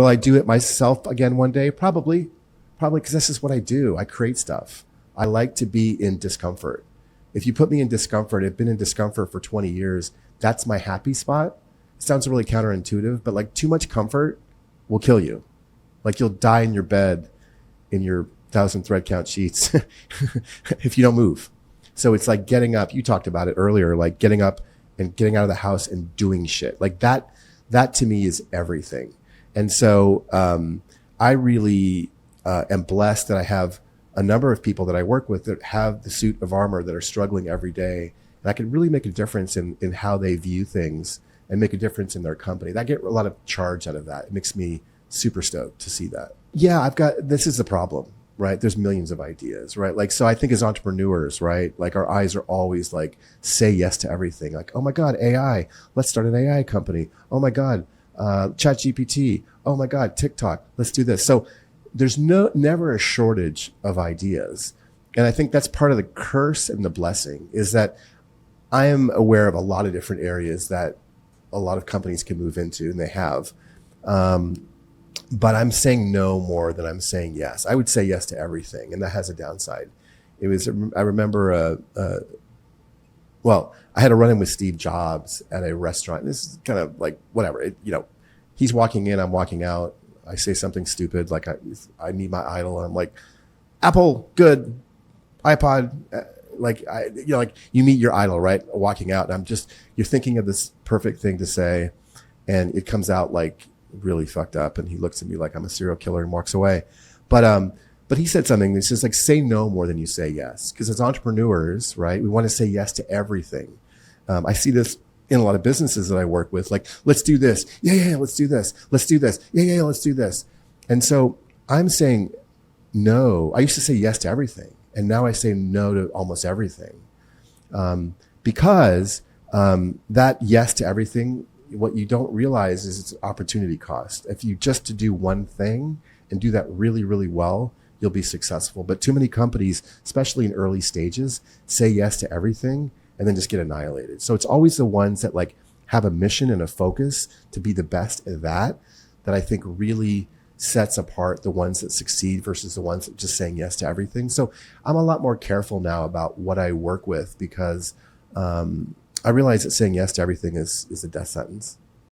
Will I do it myself again one day? Probably because this is what I do. I create stuff. I like to be in discomfort. If you put me in discomfort, I've been in discomfort for 20 years. That's my happy spot. It sounds really counterintuitive, but like too much comfort will kill you. Like you'll die in your bed in your 1,000 thread count sheets if you don't move. So it's like getting up. You talked about it earlier, like getting up and getting out of the house and doing shit like that. That to me is everything. And so I really am blessed that I have a number of people that I work with that have the suit of armor that are struggling every day. And I can really make a difference in how they view things and make a difference in their company. I get a lot of charge out of that. It makes me super stoked to see that. Yeah, this is the problem, right? There's millions of ideas, right? Like, so I think as entrepreneurs, right? Like our eyes are always like, say yes to everything. Like, oh my God, AI, let's start an AI company. Oh my God, ChatGPT. Oh my God, TikTok, let's do this. So there's never a shortage of ideas. And I think that's part of the curse and the blessing is that I am aware of a lot of different areas that a lot of companies can move into, and they have. But I'm saying no more than I'm saying yes. I would say yes to everything, and that has a downside. I remember, I had a run-in with Steve Jobs at a restaurant. This is kind of like whatever. He's walking in, I'm walking out. I say something stupid, like I need my idol, and I'm like, Apple, good, iPod, like you meet your idol, right? Walking out, and you're thinking of this perfect thing to say, and it comes out like really fucked up, and he looks at me like I'm a serial killer and walks away. But he said something that's just like, say no more than you say yes, because as entrepreneurs, right, we want to say yes to everything. I see this in a lot of businesses that I work with, like, let's do this. Yeah, let's do this. Let's do this. Yeah, let's do this. And so I'm saying no. I used to say yes to everything. And now I say no to almost everything. Because that yes to everything, what you don't realize is it's opportunity cost. If you just to do one thing and do that really, really well, you'll be successful. But too many companies, especially in early stages, say yes to everything and then just get annihilated. So it's always the ones that like have a mission and a focus to be the best at that I think really sets apart the ones that succeed versus the ones that just saying yes to everything. So I'm a lot more careful now about what I work with because I realize that saying yes to everything is a death sentence.